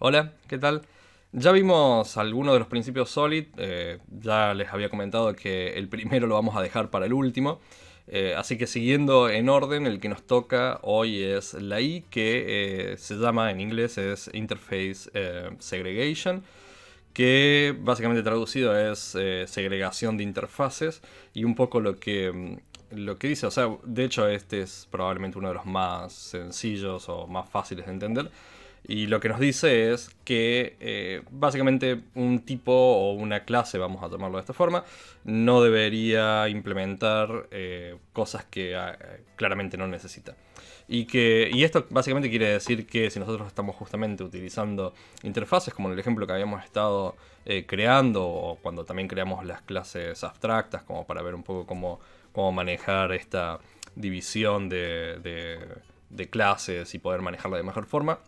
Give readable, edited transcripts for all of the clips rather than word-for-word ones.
Hola, ¿qué tal? Ya vimos algunos de los principios SOLID, ya les había comentado que el primero lo vamos a dejar para el último, así que siguiendo en orden, el que nos toca hoy es la I, que se llama en inglés es Interface Segregation, que básicamente traducido es segregación de interfaces, y un poco lo que dice, o sea, de hecho este es probablemente uno de los más sencillos o más fáciles de entender. Y lo que nos dice es que básicamente un tipo o una clase, vamos a llamarlo de esta forma, no debería implementar cosas que claramente no necesita. Y esto básicamente quiere decir que si nosotros estamos justamente utilizando interfaces, como en el ejemplo que habíamos estado creando, o cuando también creamos las clases abstractas, como para ver un poco cómo manejar esta división de clases y poder manejarla de mejor forma.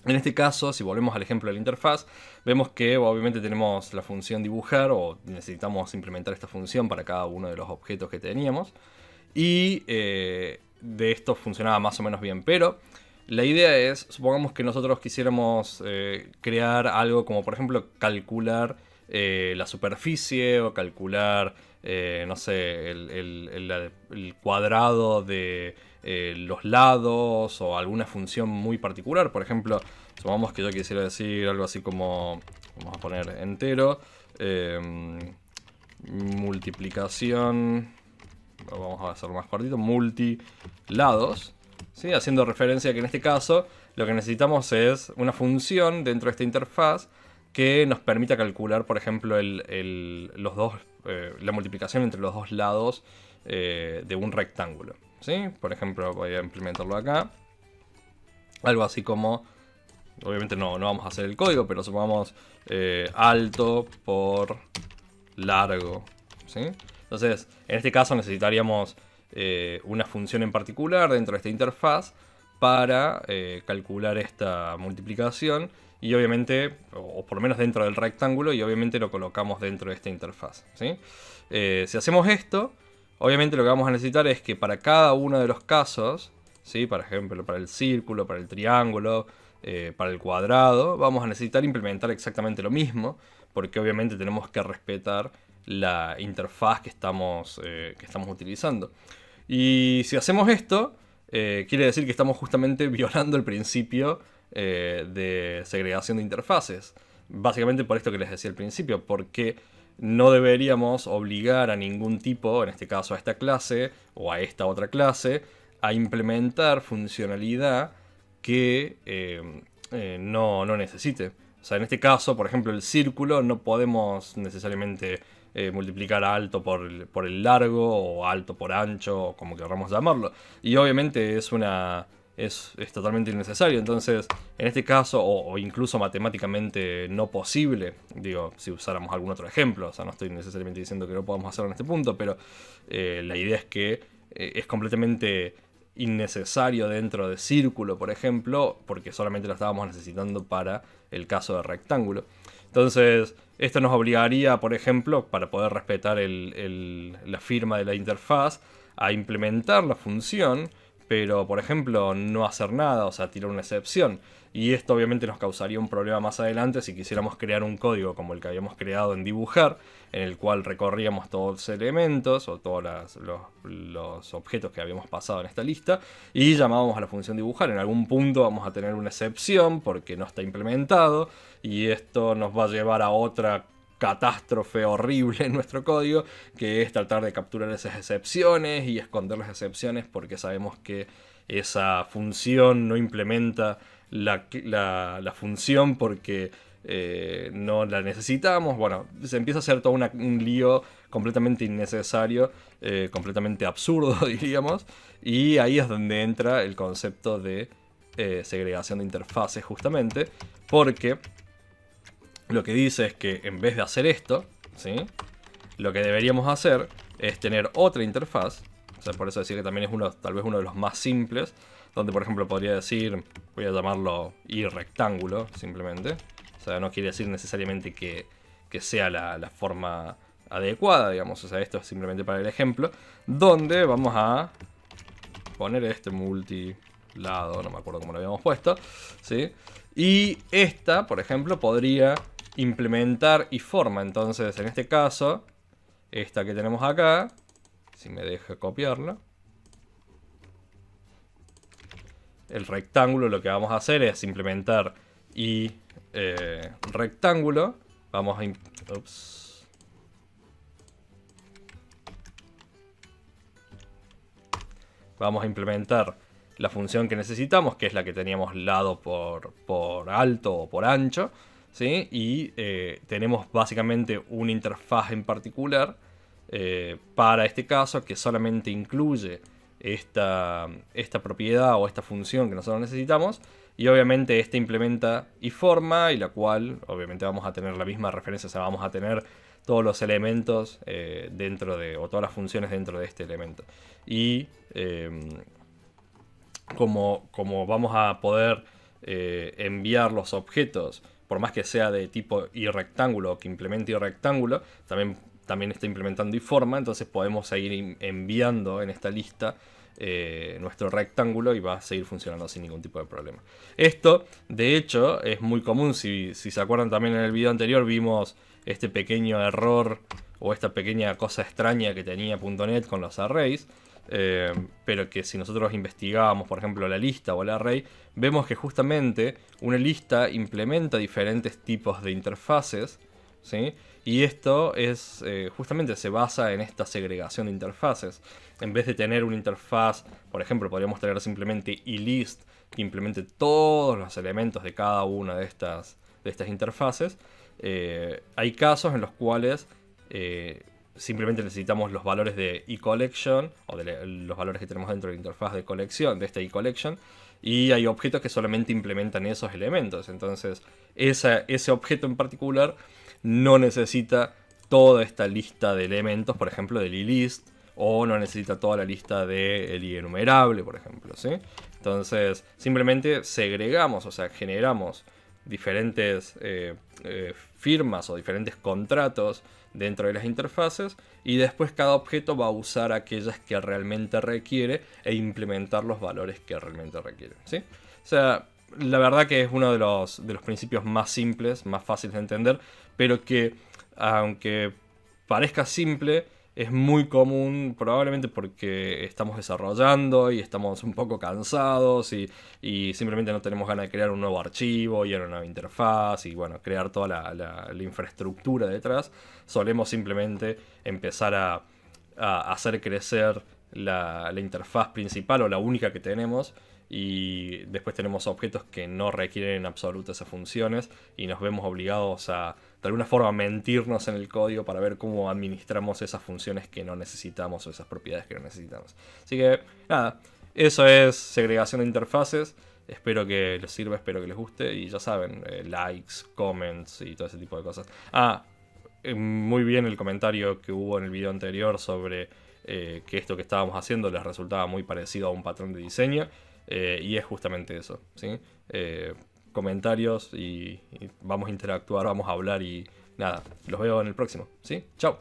En este caso, si volvemos al ejemplo de la interfaz, vemos que obviamente tenemos la función dibujar o necesitamos implementar esta función para cada uno de los objetos que teníamos. Y de esto funcionaba más o menos bien, pero la idea es, supongamos que nosotros quisiéramos crear algo como por ejemplo calcular la superficie o calcular, no sé, el cuadrado de los lados o alguna función muy particular. Por ejemplo, supongamos que yo quisiera decir algo así como, vamos a poner entero, multiplicación, vamos a hacerlo más cortito, multilados, ¿sí? Haciendo referencia a que en este caso lo que necesitamos es una función dentro de esta interfaz que nos permita calcular, por ejemplo, la multiplicación entre los dos lados de un rectángulo, ¿sí? Por ejemplo, voy a implementarlo acá. Algo así como, obviamente no vamos a hacer el código, pero supongamos alto por largo, ¿sí? Entonces, en este caso necesitaríamos una función en particular dentro de esta interfaz para calcular esta multiplicación y obviamente, o por lo menos dentro del rectángulo, y obviamente lo colocamos dentro de esta interfaz, ¿sí? Si hacemos esto, obviamente lo que vamos a necesitar es que para cada uno de los casos, ¿sí? Por ejemplo, para el círculo, para el triángulo, para el cuadrado, vamos a necesitar implementar exactamente lo mismo, porque obviamente tenemos que respetar la interfaz que estamos utilizando. Y si hacemos esto, quiere decir que estamos justamente violando el principio de segregación de interfaces. Básicamente por esto que les decía al principio, porque no deberíamos obligar a ningún tipo, en este caso a esta clase o a esta otra clase, a implementar funcionalidad que no necesite. O sea, en este caso, por ejemplo, el círculo no podemos necesariamente multiplicar alto por el largo o alto por ancho, o como queramos llamarlo. Y obviamente es totalmente innecesario. Entonces, en este caso, o incluso matemáticamente no posible, digo, si usáramos algún otro ejemplo, o sea, no estoy necesariamente diciendo que no podamos hacerlo en este punto, pero la idea es que es completamente innecesario dentro de círculo, por ejemplo, porque solamente lo estábamos necesitando para el caso de rectángulo. Entonces, esto nos obligaría, por ejemplo, para poder respetar la firma de la interfaz, a implementar la función, pero, por ejemplo, no hacer nada, o sea, tirar una excepción. Y esto obviamente nos causaría un problema más adelante si quisiéramos crear un código como el que habíamos creado en dibujar, en el cual recorríamos todos los elementos o todos los objetos que habíamos pasado en esta lista y llamábamos a la función dibujar. En algún punto vamos a tener una excepción porque no está implementado y esto nos va a llevar a otra catástrofe horrible en nuestro código, que es tratar de capturar esas excepciones y esconder las excepciones porque sabemos que esa función no implementa la función porque no la necesitamos. Bueno, se empieza a hacer todo un lío completamente innecesario, completamente absurdo, diríamos, y ahí es donde entra el concepto de segregación de interfaces, justamente, porque lo que dice es que en vez de hacer esto, ¿sí? Lo que deberíamos hacer es tener otra interfaz. O sea, por eso decir que también es tal vez uno de los más simples, donde por ejemplo podría decir, voy a llamarlo i rectángulo, simplemente. O sea, no quiere decir necesariamente que sea la forma adecuada, digamos. O sea, esto es simplemente para el ejemplo, donde vamos a poner este multilado, no me acuerdo cómo lo habíamos puesto, ¿sí? Y esta, por ejemplo, podría implementar iForma. Entonces, en este caso, esta que tenemos acá, si me deja copiarla, el rectángulo, lo que vamos a hacer es implementar rectángulo. Vamos a... Ups. Vamos a implementar la función que necesitamos, que es la que teníamos lado por alto o por ancho, ¿sí? Y tenemos básicamente una interfaz en particular para este caso que solamente incluye esta propiedad o esta función que nosotros necesitamos. Y obviamente esta implementa iForma, y la cual obviamente vamos a tener la misma referencia, o sea, vamos a tener todos los elementos dentro de, o todas las funciones dentro de este elemento. Y como vamos a poder enviar los objetos, por más que sea de tipo iRectángulo o que implemente iRectángulo, también está implementando iForma, entonces podemos seguir enviando en esta lista nuestro rectángulo y va a seguir funcionando sin ningún tipo de problema. Esto, de hecho, es muy común. Si se acuerdan, también en el video anterior vimos este pequeño error o esta pequeña cosa extraña que tenía .NET con los arrays. Pero que si nosotros investigábamos, por ejemplo, la lista o el array, vemos que justamente una lista implementa diferentes tipos de interfaces, ¿sí? Y esto es justamente se basa en esta segregación de interfaces. En vez de tener una interfaz, por ejemplo, podríamos tener simplemente ilist que implemente todos los elementos de cada una de estas interfaces. Hay casos en los cuales simplemente necesitamos los valores de eCollection o de los valores que tenemos dentro de la interfaz de colección, de este eCollection, y hay objetos que solamente implementan esos elementos. Entonces ese objeto en particular no necesita toda esta lista de elementos, por ejemplo, del ilist, o no necesita toda la lista del enumerable, por ejemplo, ¿sí? Entonces simplemente segregamos, o sea, generamos diferentes firmas o diferentes contratos dentro de las interfaces, y después cada objeto va a usar aquellas que realmente requiere e implementar los valores que realmente requiere, ¿sí? O sea, la verdad que es uno de los principios más simples, más fáciles de entender, pero que aunque parezca simple, es muy común, probablemente porque estamos desarrollando y estamos un poco cansados y simplemente no tenemos ganas de crear un nuevo archivo y una nueva interfaz y bueno, crear toda la infraestructura detrás. Solemos simplemente empezar a hacer crecer la interfaz principal o la única que tenemos, y después tenemos objetos que no requieren en absoluto esas funciones y nos vemos obligados a de alguna forma mentirnos en el código para ver cómo administramos esas funciones que no necesitamos o esas propiedades que no necesitamos. Así que nada, eso es segregación de interfaces. Espero que les sirva, espero que les guste, y ya saben, likes, comments y todo ese tipo de cosas. Muy bien el comentario que hubo en el video anterior sobre que esto que estábamos haciendo les resultaba muy parecido a un patrón de diseño. Y es justamente eso, ¿sí? Comentarios y vamos a interactuar, vamos a hablar y nada, los veo en el próximo, ¿sí? Chao.